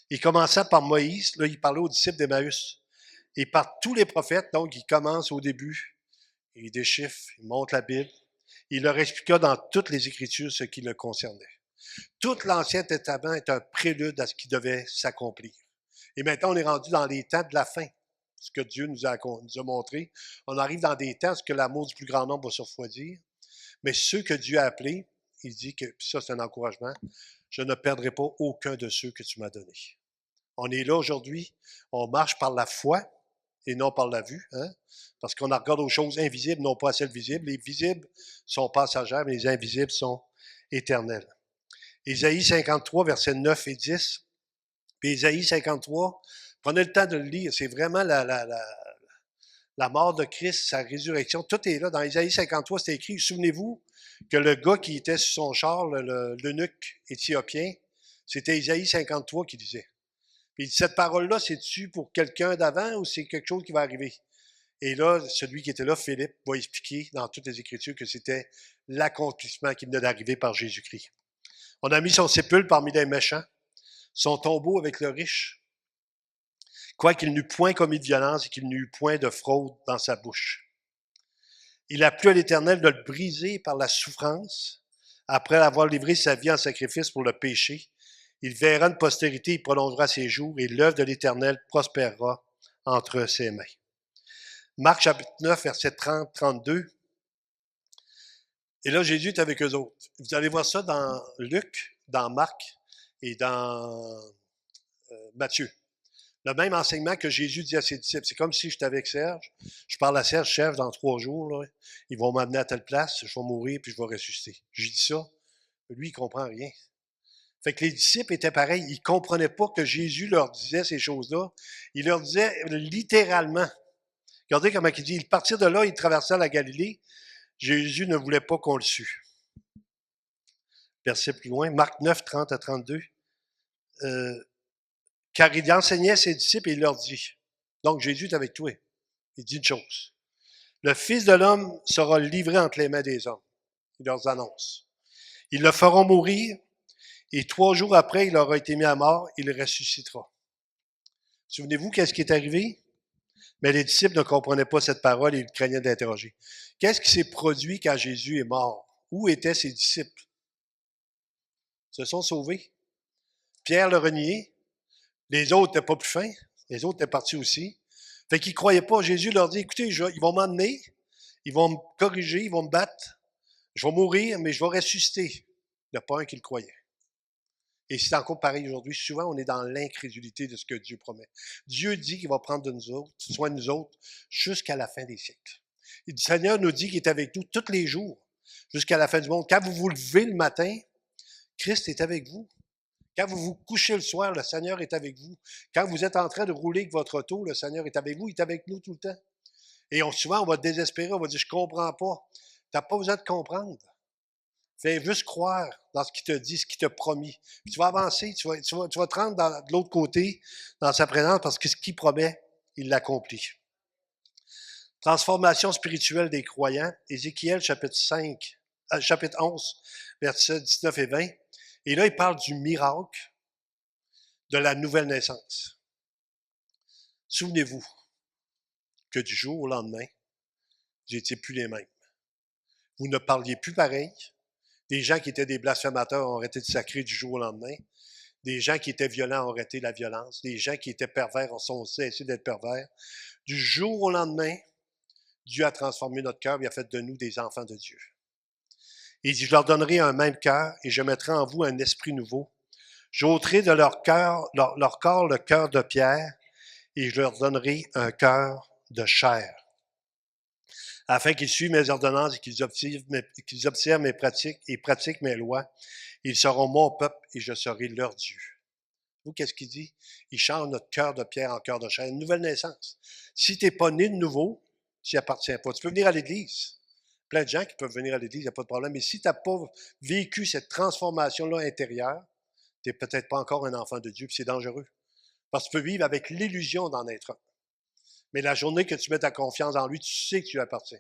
Il commença par Moïse, là, il parlait aux disciples d'Emmaüs. Et par tous les prophètes, donc, il commence au début, il déchiffre, il montre la Bible. Il leur expliqua dans toutes les Écritures ce qui le concernait. Tout l'Ancien Testament est un prélude à ce qui devait s'accomplir. Et maintenant, on est rendu dans les temps de la fin. Ce que Dieu nous a montré. On arrive dans des temps où l'amour du plus grand nombre va se refroidir. Mais ceux que Dieu a appelés, il dit que, puis ça c'est un encouragement, je ne perdrai pas aucun de ceux que tu m'as donnés. On est là aujourd'hui, on marche par la foi et non par la vue, hein? Parce qu'on regarde aux choses invisibles, non pas à celles visibles. Les visibles sont passagères, mais les invisibles sont éternels. Ésaïe 53, versets 9 et 10. Puis Ésaïe 53, prenez le temps de le lire. C'est vraiment la mort de Christ, sa résurrection. Tout est là. Dans Ésaïe 53, c'est écrit, souvenez-vous que le gars qui était sur son char, l'eunuque éthiopien, c'était Ésaïe 53 qui disait. Puis cette parole-là, c'est-tu pour quelqu'un d'avant ou c'est quelque chose qui va arriver? Et là, celui qui était là, Philippe, va expliquer dans toutes les Écritures que c'était l'accomplissement qui venait d'arriver par Jésus-Christ. On a mis son sépulcre parmi les méchants, son tombeau avec le riche, quoiqu'il n'eût point commis de violence et qu'il n'eût point de fraude dans sa bouche. Il a plu à l'Éternel de le briser par la souffrance, après avoir livré sa vie en sacrifice pour le péché. Il verra une postérité, il prolongera ses jours, et l'œuvre de l'Éternel prospérera entre ses mains. Marc chapitre 9, verset 30-32. Et là, Jésus est avec eux autres. Vous allez voir ça dans Luc, dans Marc et dans Matthieu. Le même enseignement que Jésus dit à ses disciples. C'est comme si j'étais avec Serge. Je parle à Serge, chef, dans 3 jours, là, ils vont m'amener à telle place, je vais mourir, puis je vais ressusciter. Je dis ça. Lui, il ne comprend rien. Fait que les disciples étaient pareils. Ils ne comprenaient pas que Jésus leur disait ces choses-là. Il leur disait littéralement. Regardez comment il dit. Ils partirent de là, ils traversèrent la Galilée. Jésus ne voulait pas qu'on le sût. Verset plus loin, Marc 9, 30-32. Car il enseignait ses disciples et il leur dit, donc Jésus est avec toi, il dit une chose, le Fils de l'homme sera livré entre les mains des hommes. Il leur annonce. Ils le feront mourir et 3 jours après, il aura été mis à mort, il ressuscitera. Souvenez-vous qu'est-ce qui est arrivé? Mais les disciples ne comprenaient pas cette parole et ils craignaient d'interroger. Qu'est-ce qui s'est produit quand Jésus est mort? Où étaient ses disciples? Ils se sont sauvés. Pierre le renié. Les autres n'étaient pas plus fins. Les autres étaient partis aussi. Fait qu'ils ne croyaient pas. Jésus leur dit, écoutez, ils vont m'emmener, ils vont me corriger, ils vont me battre. Je vais mourir, mais je vais ressusciter. Il n'y a pas un qui le croyait. Et c'est encore pareil aujourd'hui. Souvent, on est dans l'incrédulité de ce que Dieu promet. Dieu dit qu'il va prendre de nous autres, soin de nous autres, jusqu'à la fin des siècles. Et le Seigneur nous dit qu'il est avec nous tous les jours, jusqu'à la fin du monde. Quand vous vous levez le matin, Christ est avec vous. Quand vous vous couchez le soir, le Seigneur est avec vous. Quand vous êtes en train de rouler avec votre auto, le Seigneur est avec vous. Il est avec nous tout le temps. Et souvent, on va désespérer, on va dire, je ne comprends pas. Tu n'as pas besoin de comprendre. Fais juste croire dans ce qu'il te dit, ce qu'il t'a promis. Puis tu vas avancer, tu vas te rendre de l'autre côté, dans sa présence, parce que ce qu'il promet, il l'accomplit. Transformation spirituelle des croyants. Ézéchiel, chapitre 11, versets 19 et 20. Et là, il parle du miracle de la nouvelle naissance. Souvenez-vous que du jour au lendemain, vous n'étiez plus les mêmes. Vous ne parliez plus pareil. Des gens qui étaient des blasphémateurs ont arrêté de sacrer du jour au lendemain. Des gens qui étaient violents ont arrêté la violence. Des gens qui étaient pervers ont cessé d'être pervers. Du jour au lendemain, Dieu a transformé notre cœur et a fait de nous des enfants de Dieu. Il dit, je leur donnerai un même cœur et je mettrai en vous un esprit nouveau. J'ôterai de leur corps le cœur de pierre et je leur donnerai un cœur de chair, afin qu'ils suivent mes ordonnances et qu'ils observent mes pratiques et pratiquent mes lois. Ils seront mon peuple et je serai leur Dieu. Vous, qu'est-ce qu'il dit? Il change notre cœur de pierre en cœur de chair. Une nouvelle naissance. Si tu n'es pas né de nouveau, tu n'y appartiens pas. Tu peux venir à l'Église. Plein de gens qui peuvent venir à l'Église, il n'y a pas de problème. Mais si tu n'as pas vécu cette transformation-là intérieure, tu n'es peut-être pas encore un enfant de Dieu, puis c'est dangereux. Parce que tu peux vivre avec l'illusion d'en être un. Mais la journée que tu mets ta confiance en lui, tu sais que tu lui appartiens.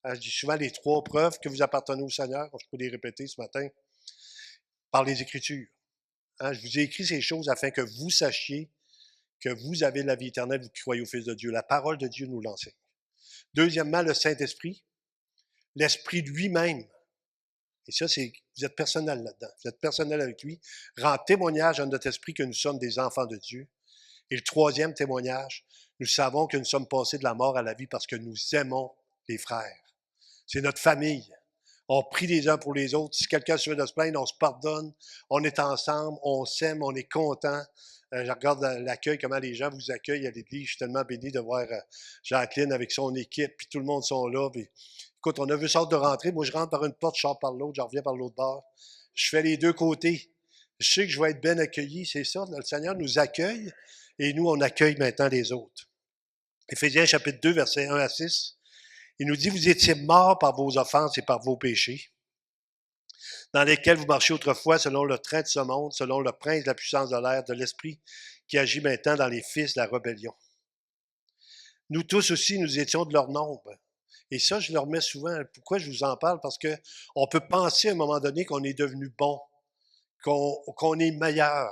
Je dis souvent les 3 preuves que vous appartenez au Seigneur. Je peux les répéter ce matin. Par les Écritures. Je vous ai écrit ces choses afin que vous sachiez que vous avez la vie éternelle, vous qui croyez au Fils de Dieu. La parole de Dieu nous l'enseigne. Deuxièmement, le Saint-Esprit. L'Esprit lui-même. Et ça, vous êtes personnel là-dedans. Vous êtes personnel avec lui. Rend témoignage à notre esprit que nous sommes des enfants de Dieu. Et le troisième témoignage, nous savons que nous sommes passés de la mort à la vie parce que nous aimons les frères. C'est notre famille. On prie les uns pour les autres. Si quelqu'un se fait de se plaindre, on se pardonne. On est ensemble, on s'aime, on est content. Je regarde l'accueil, comment les gens vous accueillent à l'église. Je suis tellement béni de voir Jacqueline avec son équipe, puis tout le monde sont là. Puis, écoute, on a vu sorte de rentrer. Moi, je rentre par une porte, je sors par l'autre, je reviens par l'autre bord. Je fais les 2 côtés. Je sais que je vais être bien accueilli, c'est ça. Le Seigneur nous accueille et nous, on accueille maintenant les autres. Éphésiens chapitre 2, versets 1 à 6, il nous dit, vous étiez morts par vos offenses et par vos péchés, dans lesquels vous marchiez autrefois selon le train de ce monde, selon le prince de la puissance de l'air, de l'esprit qui agit maintenant dans les fils de la rébellion. Nous tous aussi, nous étions de leur nombre. Et ça, je le remets souvent. Pourquoi je vous en parle? Parce qu'on peut penser à un moment donné qu'on est devenu bon, qu'on est meilleur.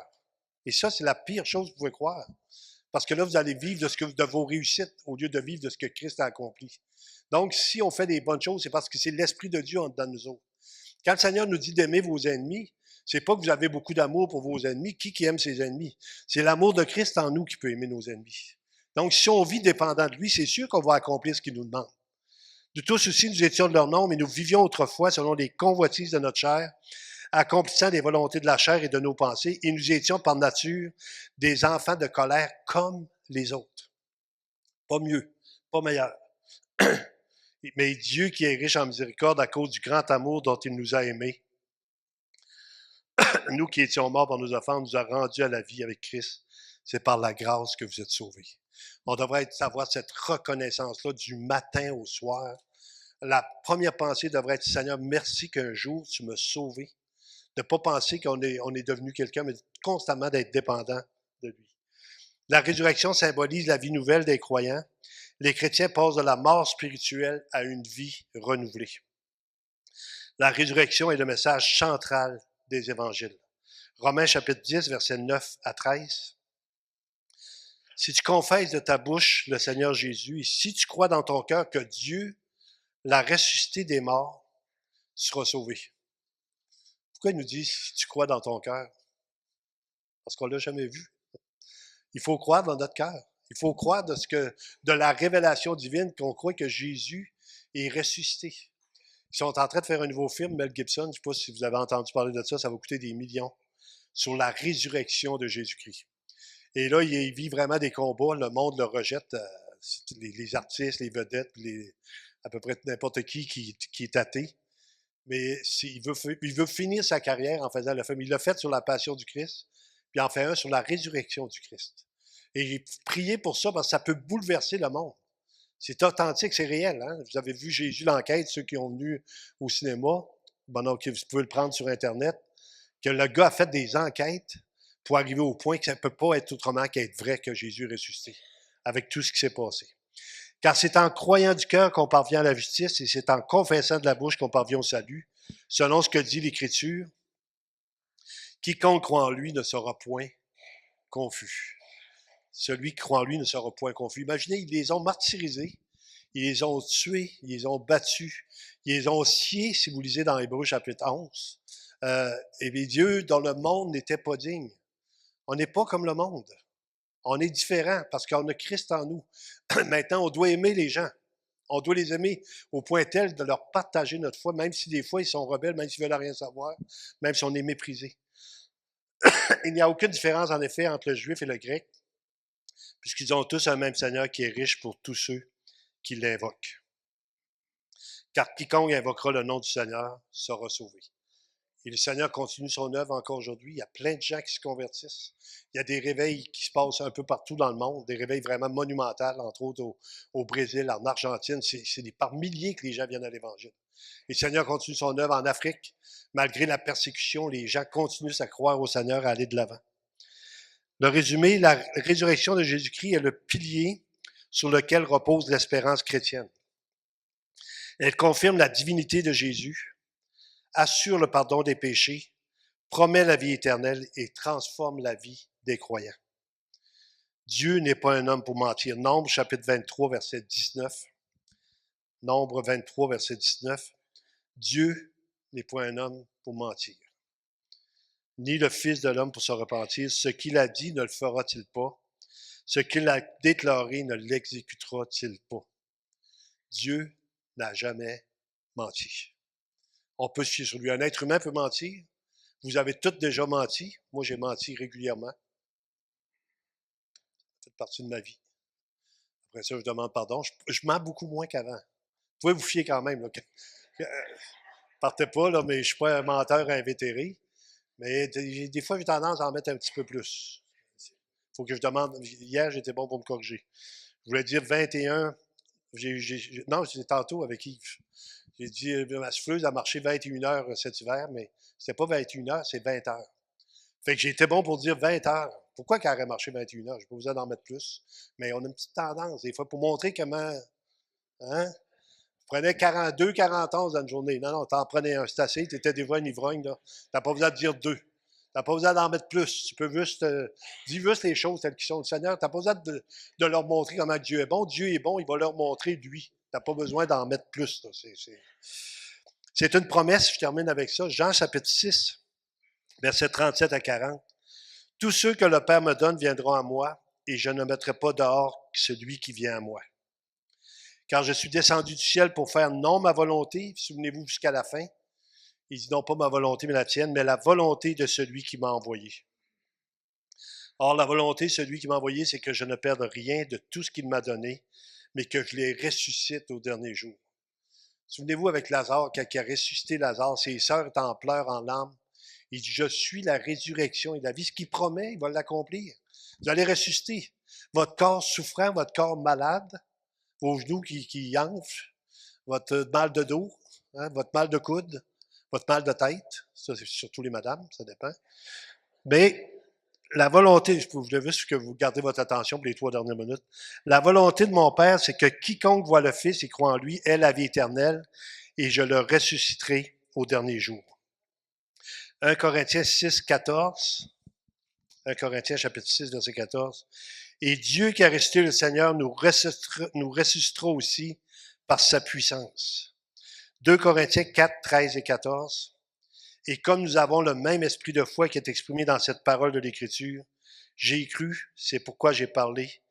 Et ça, c'est la pire chose que vous pouvez croire. Parce que là, vous allez vivre de vos réussites au lieu de vivre de ce que Christ a accompli. Donc, si on fait des bonnes choses, c'est parce que c'est l'Esprit de Dieu en dedans de nous autres. Quand le Seigneur nous dit d'aimer vos ennemis, c'est pas que vous avez beaucoup d'amour pour vos ennemis. Qui aime ses ennemis? C'est l'amour de Christ en nous qui peut aimer nos ennemis. Donc, si on vit dépendant de lui, c'est sûr qu'on va accomplir ce qu'il nous demande. De tous aussi, nous étions de leur nom, mais nous vivions autrefois selon les convoitises de notre chair, accomplissant les volontés de la chair et de nos pensées, et nous étions par nature des enfants de colère comme les autres. Pas mieux, pas meilleur. Mais Dieu qui est riche en miséricorde à cause du grand amour dont il nous a aimés, nous qui étions morts par nos offenses, nous a rendus à la vie avec Christ. C'est par la grâce que vous êtes sauvés. On devrait avoir cette reconnaissance-là du matin au soir. La première pensée devrait être, Seigneur, merci qu'un jour tu m'as sauvé. De ne pas penser qu'on est devenu quelqu'un, mais constamment d'être dépendant de lui. La résurrection symbolise la vie nouvelle des croyants. Les chrétiens passent de la mort spirituelle à une vie renouvelée. La résurrection est le message central des évangiles. Romains chapitre 10, versets 9 à 13. Si tu confesses de ta bouche le Seigneur Jésus et si tu crois dans ton cœur que Dieu l'a ressuscité des morts, tu seras sauvé. Pourquoi il nous dit si tu crois dans ton cœur? Parce qu'on ne l'a jamais vu. Il faut croire dans notre cœur. Il faut croire de la révélation divine qu'on croit que Jésus est ressuscité. Ils sont en train de faire un nouveau film, Mel Gibson, je ne sais pas si vous avez entendu parler de ça, ça va coûter des millions, sur la résurrection de Jésus-Christ. Et là, il vit vraiment des combats, le monde le rejette, les artistes, les vedettes, à peu près n'importe qui est athée. Mais il veut finir sa carrière en faisant le film. Il l'a fait sur la passion du Christ, puis en fait un sur la résurrection du Christ. Et priez pour ça parce que ça peut bouleverser le monde. C'est authentique, c'est réel. Hein? Vous avez vu Jésus l'enquête, ceux qui ont venu au cinéma. Bon, donc, vous pouvez le prendre sur Internet. Que le gars a fait des enquêtes pour arriver au point que ça ne peut pas être autrement qu'être vrai que Jésus est ressuscité, avec tout ce qui s'est passé. Car c'est en croyant du cœur qu'on parvient à la justice et c'est en confessant de la bouche qu'on parvient au salut, selon ce que dit l'Écriture. Quiconque croit en lui ne sera point confus. Celui qui croit en lui ne sera point confus. Imaginez, ils les ont martyrisés, ils les ont tués, ils les ont battus, ils les ont sciés, si vous lisez dans Hébreux chapitre 11. Et bien Dieu, dans le monde, n'était pas digne. On n'est pas comme le monde. On est différent parce qu'on a Christ en nous. Maintenant, on doit aimer les gens. On doit les aimer au point tel de leur partager notre foi, même si des fois ils sont rebelles, même s'ils veulent rien savoir, même si on est méprisé. Il n'y a aucune différence, en effet, entre le juif et le grec, puisqu'ils ont tous un même Seigneur qui est riche pour tous ceux qui l'invoquent. Car quiconque invoquera le nom du Seigneur sera sauvé. Et le Seigneur continue son œuvre encore aujourd'hui. Il y a plein de gens qui se convertissent. Il y a des réveils qui se passent un peu partout dans le monde, des réveils vraiment monumentaux, entre autres au Brésil, en Argentine. C'est par milliers que les gens viennent à l'Évangile. Et le Seigneur continue son œuvre en Afrique. Malgré la persécution, les gens continuent à croire au Seigneur, à aller de l'avant. Le résumé, la résurrection de Jésus-Christ est le pilier sur lequel repose l'espérance chrétienne. Elle confirme la divinité de Jésus, assure le pardon des péchés, promet la vie éternelle et transforme la vie des croyants. Dieu n'est pas un homme pour mentir. Nombre chapitre 23, verset 19. Nombre 23, verset 19. Dieu n'est point un homme pour mentir, ni le Fils de l'homme pour se repentir. Ce qu'il a dit ne le fera-t-il pas? Ce qu'il a déclaré ne l'exécutera-t-il pas? Dieu n'a jamais menti. On peut se fier sur lui. Un être humain peut mentir. Vous avez tous déjà menti. Moi, j'ai menti régulièrement. Ça fait partie de ma vie. Après ça, je demande pardon. Je mens beaucoup moins qu'avant. Vous pouvez vous fier quand même. Là. Partez pas, là, mais je ne suis pas un menteur invétéré. Mais des fois, j'ai tendance à en mettre un petit peu plus. Il faut que je demande. Hier, j'étais bon pour me corriger. Je voulais dire 21. Non, c'était tantôt avec Yves. J'ai dit, ma souffleuse a marché 21 heures cet hiver, mais c'était pas 21 heures, c'est 20 heures. Fait que j'ai été bon pour dire 20 heures. Pourquoi qu'elle aurait marché 21 heures? Je n'ai pas besoin d'en mettre plus. Mais on a une petite tendance, des fois, pour montrer comment. Hein? Tu prenais 42, 41 dans une journée. Non, non, t'en prenais un. C'est assez. Tu étais déjà un ivrogne, là. T'as pas besoin de dire deux. T'as pas besoin d'en mettre plus. Tu peux juste dire juste les choses telles qu'elles sont. Le Seigneur, t'as pas besoin de leur montrer comment Dieu est bon. Dieu est bon, il va leur montrer lui. T'as pas besoin d'en mettre plus. C'est une promesse, je termine avec ça. Jean chapitre 6, versets 37 à 40. Tous ceux que le Père me donne viendront à moi, et je ne mettrai pas dehors celui qui vient à moi. Car je suis descendu du ciel pour faire non ma volonté, souvenez-vous jusqu'à la fin, il dit non pas ma volonté mais la tienne, mais la volonté de celui qui m'a envoyé. Or, la volonté de celui qui m'a envoyé, c'est que je ne perde rien de tout ce qu'il m'a donné, mais que je les ressuscite au dernier jour. Souvenez-vous avec Lazare, quand il a ressuscité Lazare, ses sœurs étaient en pleurs, en larmes. Il dit, je suis la résurrection et la vie. Ce qu'il promet, il va l'accomplir. Vous allez ressusciter. Votre corps souffrant, votre corps malade, vos genoux qui enflent, votre mal de dos, hein, votre mal de coude, votre mal de tête. Ça, c'est surtout les madames, ça dépend. Mais la volonté, je voulais juste que vous gardez votre attention pour les 3 dernières minutes. La volonté de mon Père, c'est que quiconque voit le Fils et croit en lui ait la vie éternelle, et je le ressusciterai au dernier jour. 1 Corinthiens 6, 14. 1 Corinthiens chapitre 6, verset 14. Et Dieu qui a ressuscité le Seigneur nous ressuscitera aussi par sa puissance. 2 Corinthiens 4, 13 et 14. Et comme nous avons le même esprit de foi qui est exprimé dans cette parole de l'Écriture, j'ai cru, c'est pourquoi j'ai parlé.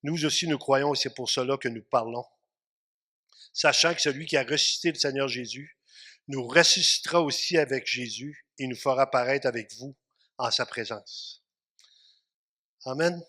Nous aussi nous croyons et c'est pour cela que nous parlons. Sachant que celui qui a ressuscité le Seigneur Jésus nous ressuscitera aussi avec Jésus et nous fera paraître avec vous en sa présence. Amen.